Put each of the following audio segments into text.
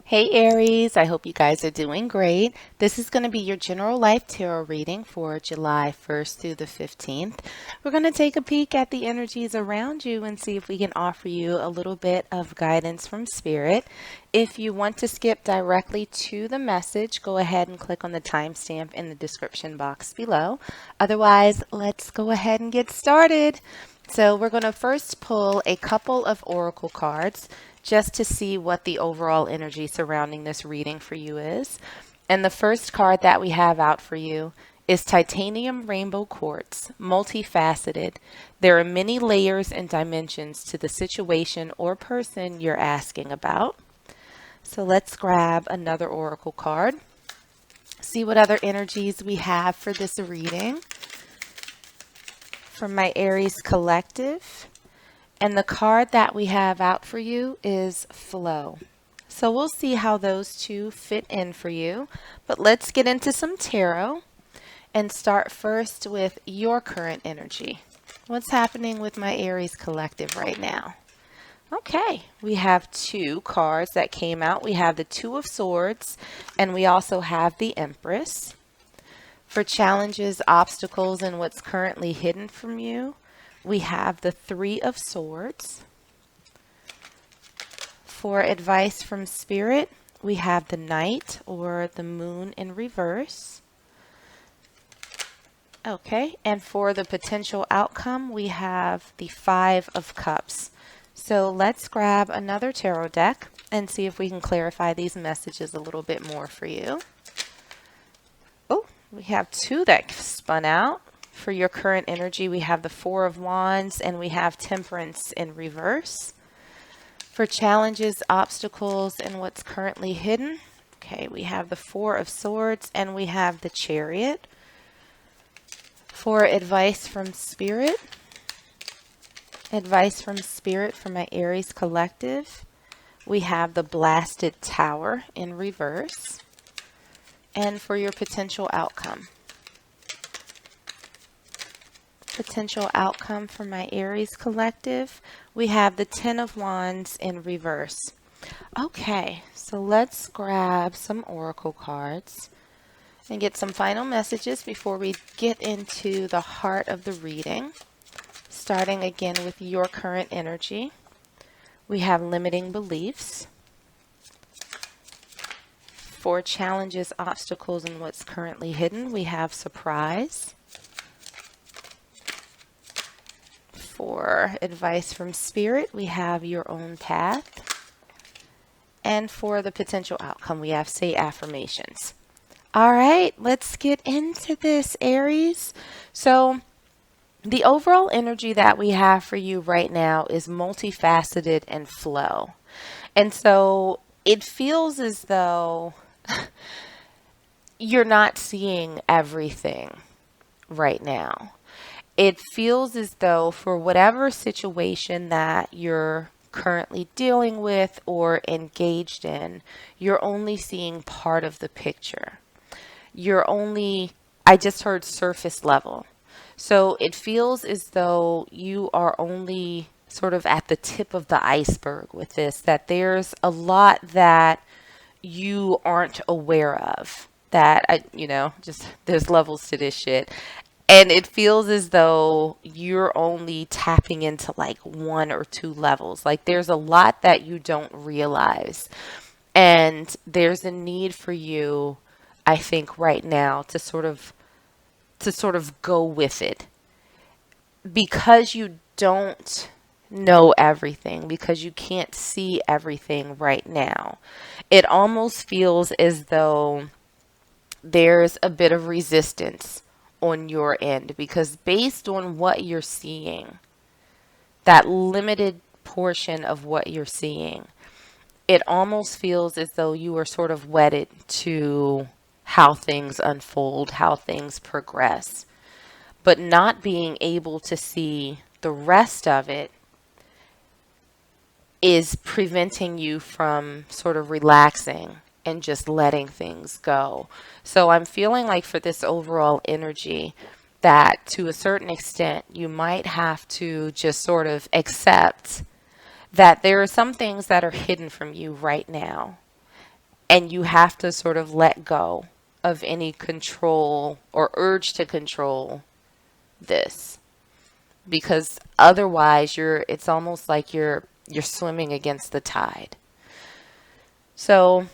Hey Aries, I hope you guys are doing great. This is going to be your general life tarot reading for July 1st through the 15th. We're going to take a peek at the energies around you and see if we can offer you a little bit of guidance from spirit. If you want to skip directly to the message, go ahead and click on the timestamp in the description box below. Otherwise, let's go ahead and get started. So we're going to first pull a couple of oracle cards just to see what the overall energy surrounding this reading for you is. And the first card that we have out for you is Titanium Rainbow Quartz, multifaceted. There are many layers and dimensions to the situation or person you're asking about. So let's grab another oracle card. See what other energies we have for this reading from my Aries collective. And the card that we have out for you is Flow. So we'll see how those two fit in for you. But let's get into some tarot and start first with your current energy. What's happening with my Aries collective right now? Okay, we have two cards that came out. We have the Two of Swords and we also have the Empress. For challenges, obstacles, and what's currently hidden from you, we have the Three of Swords. For advice from Spirit, we have the Knight or the Moon in reverse. Okay, and for the potential outcome, we have the Five of Cups. So let's grab another tarot deck and see if we can clarify these messages a little bit more for you. We have two that spun out. For your current energy, we have the Four of Wands and we have Temperance in reverse. For challenges, obstacles, and what's currently hidden, okay, we have the Four of Swords and we have the Chariot. For advice from Spirit for my Aries collective, we have the Blasted Tower in reverse. And for your potential outcome for my Aries collective, we have the Ten of Wands in reverse. Okay, so let's grab some oracle cards and get some final messages before we get into the heart of the reading. Starting again with your current energy, we have limiting beliefs. For challenges, obstacles, and what's currently hidden, we have surprise. For advice from Spirit, we have your own path. And for the potential outcome, we have say affirmations. All right, let's get into this, Aries. So the overall energy that we have for you right now is multifaceted and flow. And so it feels as though you're not seeing everything right now. It feels as though for whatever situation that you're currently dealing with or engaged in, you're only seeing part of the picture. I just heard surface level. So it feels as though you are only sort of at the tip of the iceberg with this, that there's a lot that you aren't aware of, just there's levels to this shit. And it feels as though you're only tapping into like one or two levels. Like there's a lot that you don't realize. And there's a need for you, I think, right now to sort of go with it. Because you don't know everything, because you can't see everything right now, it almost feels as though there's a bit of resistance on your end, because based on what you're seeing, that limited portion of what you're seeing, it almost feels as though you are sort of wedded to how things unfold, how things progress, but not being able to see the rest of it is preventing you from sort of relaxing and just letting things go. So I'm feeling like for this overall energy that to a certain extent you might have to just sort of accept that there are some things that are hidden from you right now. And you have to sort of let go of any control or urge to control this, because otherwise it's almost like you're swimming against the tide. So,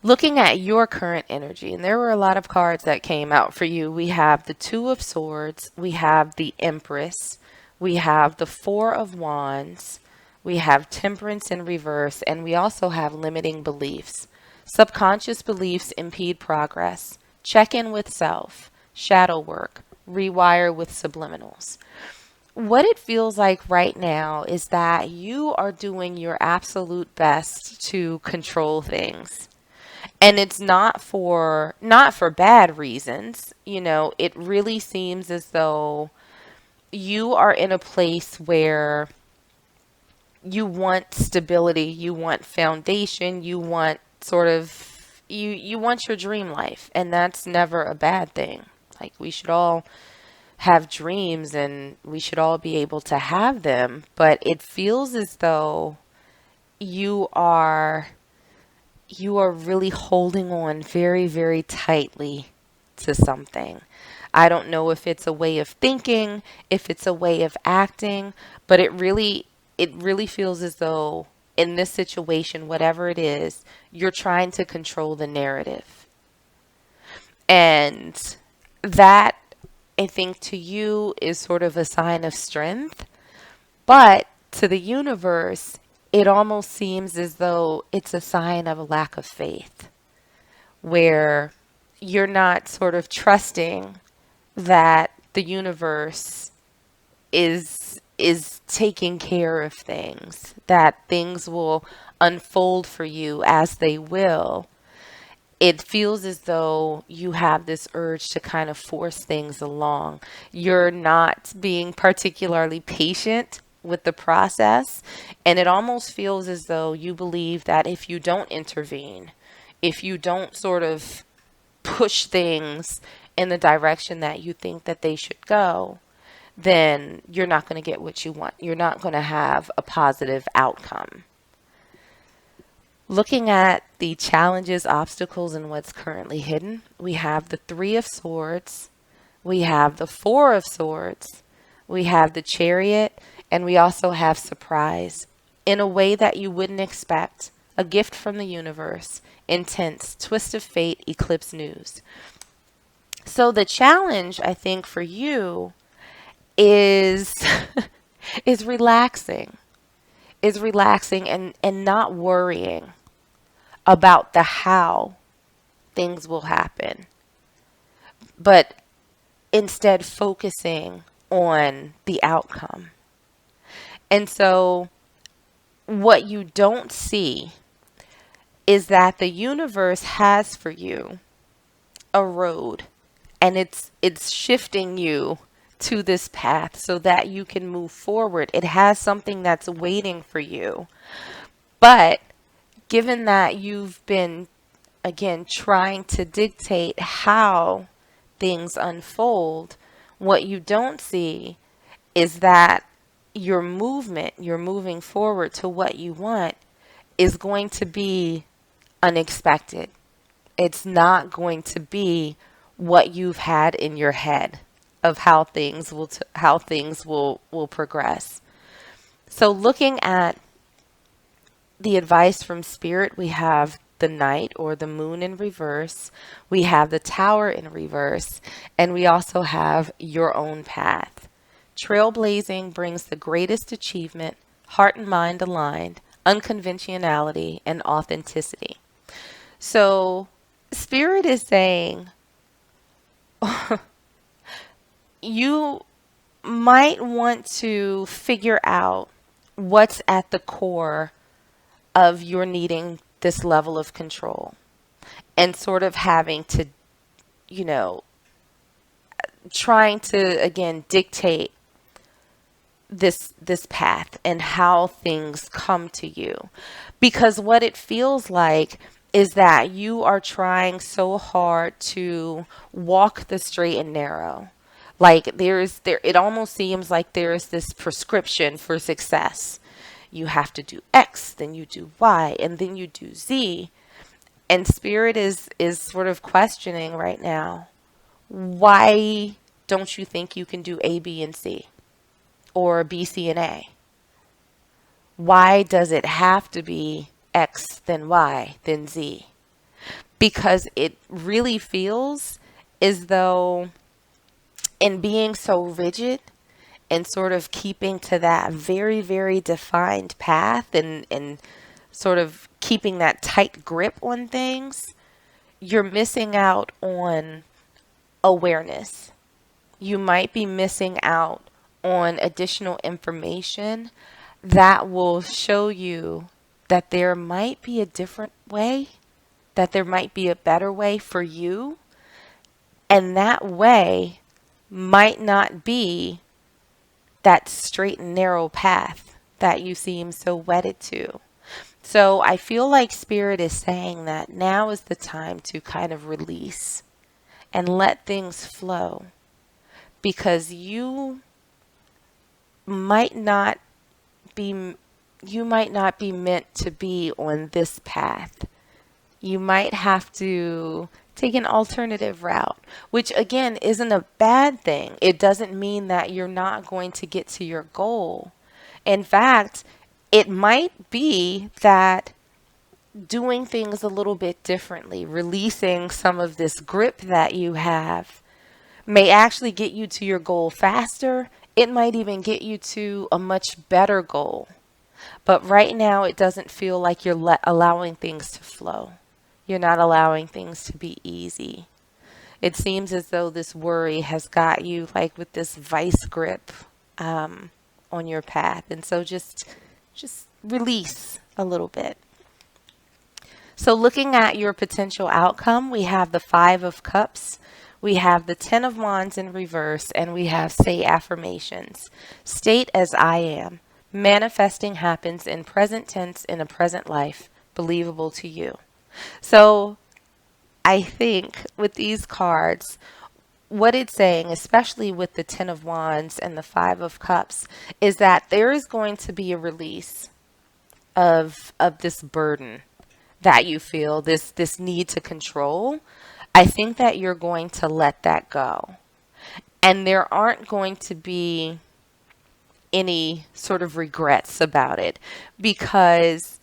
looking at your current energy, and there were a lot of cards that came out for you. We have the Two of Swords, we have the Empress, we have the Four of Wands, we have Temperance in reverse, and we also have limiting beliefs. Subconscious beliefs impede progress. Check in with self. Shadow work. Rewire with subliminals. What it feels like right now is that you are doing your absolute best to control things. And it's not for bad reasons. It really seems as though you are in a place where you want stability, you want foundation, you want sort of you want your dream life, and that's never a bad thing. Like, we should all have dreams and we should all be able to have them, but it feels as though you are you are really holding on very, very tightly to something. I don't know if it's a way of thinking, if it's a way of acting, but it really feels as though in this situation, whatever it is, you're trying to control the narrative. And that, I think, to you is sort of a sign of strength, but to the universe, it almost seems as though it's a sign of a lack of faith, where you're not sort of trusting that the universe is taking care of things, that things will unfold for you as they will. It feels as though you have this urge to kind of force things along. You're not being particularly patient with the process, and it almost feels as though you believe that if you don't intervene, if you don't sort of push things in the direction that you think that they should go, then you're not going to get what you want. You're not going to have a positive outcome. Looking at the challenges, obstacles, and what's currently hidden, we have the Three of Swords, we have the Four of Swords, we have the Chariot, and we also have surprise in a way that you wouldn't expect. A gift from the universe, intense, twist of fate, eclipse news. So the challenge, I think, for you is is relaxing. Is relaxing and not worrying about the how things will happen, but instead focusing on the outcome. And so what you don't see is that the universe has for you a road, and it's shifting you to this path so that you can move forward. It has something that's waiting for you. But given that you've been, again, trying to dictate how things unfold, what you don't see is that your movement, you're moving forward to what you want, is going to be unexpected. It's not going to be what you've had in your head of how things will progress. So looking at the advice from Spirit, we have the Knight or the Moon in reverse, we have the Tower in reverse, and we also have your own path. Trailblazing brings the greatest achievement, heart and mind aligned, unconventionality, and authenticity. So Spirit is saying you might want to figure out what's at the core of your needing this level of control and sort of having to, you know, trying to again dictate this path and how things come to you. Because what it feels like is that you are trying so hard to walk the straight and narrow. Like it almost seems like there is this prescription for success. You have to do X, then you do Y, and then you do Z. And Spirit is sort of questioning right now, why don't you think you can do A, B, and C? Or B, C, and A? Why does it have to be X, then Y, then Z? Because it really feels as though, in being so rigid and sort of keeping to that very, very defined path, and sort of keeping that tight grip on things, you're missing out on awareness. You might be missing out on additional information that will show you that there might be a different way, that there might be a better way for you, and that way might not be that straight and narrow path that you seem so wedded to. So I feel like Spirit is saying that now is the time to kind of release and let things flow, because might not you might not be meant to be on this path. You might have to take an alternative route, which again isn't a bad thing. It doesn't mean that you're not going to get to your goal. In fact, it might be that doing things a little bit differently, releasing some of this grip that you have, may actually get you to your goal faster. It might even get you to a much better goal. But right now, it doesn't feel like you're allowing things to flow. You're not allowing things to be easy. It seems as though this worry has got you like with this vice grip on your path. And so just release a little bit. So looking at your potential outcome, we have the 5 of Cups, we have the 10 of Wands in reverse, and we have say affirmations. State as I am. Manifesting happens in present tense in a present life, believable to you. So I think with these cards, what it's saying, especially with the 10 of Wands and the 5 of Cups, is that there is going to be a release of this burden that you feel, this need to control. I think that you're going to let that go. And there aren't going to be any sort of regrets about it, because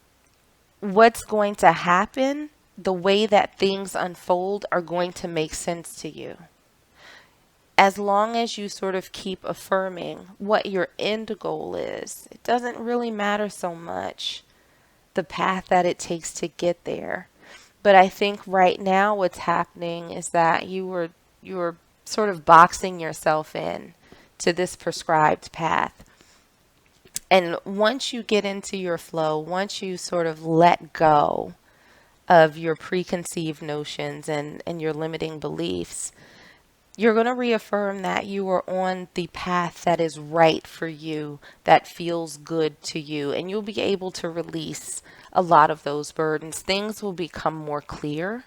what's going to happen, the way that things unfold, are going to make sense to you. As long as you sort of keep affirming what your end goal is, it doesn't really matter so much the path that it takes to get there. But I think right now what's happening is that you were sort of boxing yourself in to this prescribed path. And once you get into your flow, once you sort of let go of your preconceived notions and your limiting beliefs, you're going to reaffirm that you are on the path that is right for you, that feels good to you, and you'll be able to release a lot of those burdens. Things will become more clear,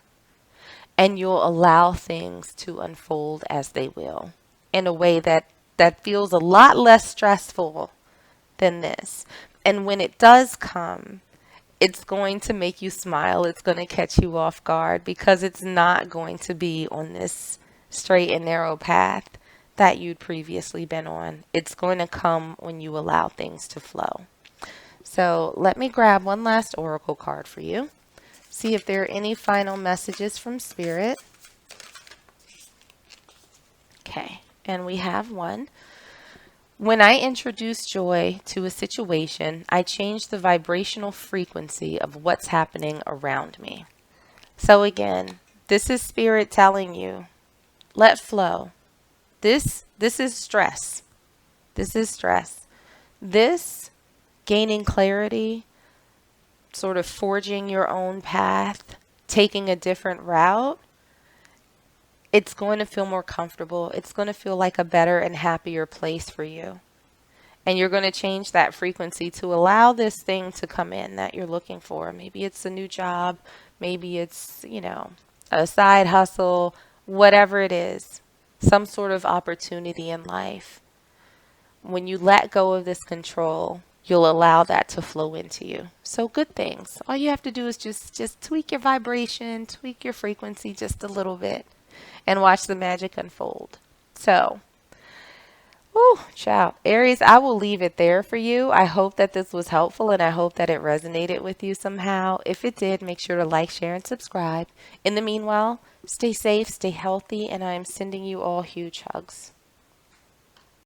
and you'll allow things to unfold as they will in a way that feels a lot less stressful than this. And when it does come, it's going to make you smile. It's going to catch you off guard, because it's not going to be on this straight and narrow path that you'd previously been on. It's going to come when you allow things to flow. So let me grab one last oracle card for you. See if there are any final messages from Spirit. Okay, and we have one. When I introduce joy to a situation, I change the vibrational frequency of what's happening around me. So again, this is Spirit telling you, let flow. This is stress. This is stress. This, gaining clarity, sort of forging your own path, taking a different route, it's going to feel more comfortable. It's going to feel like a better and happier place for you. And you're going to change that frequency to allow this thing to come in that you're looking for. Maybe it's a new job. Maybe it's, a side hustle, whatever it is, some sort of opportunity in life. When you let go of this control, you'll allow that to flow into you. So good things. All you have to do is just tweak your vibration, tweak your frequency just a little bit, and watch the magic unfold. So, oh, child. Aries, I will leave it there for you. I hope that this was helpful and I hope that it resonated with you somehow. If it did, make sure to like, share, and subscribe. In the meanwhile, stay safe, stay healthy, and I'm sending you all huge hugs.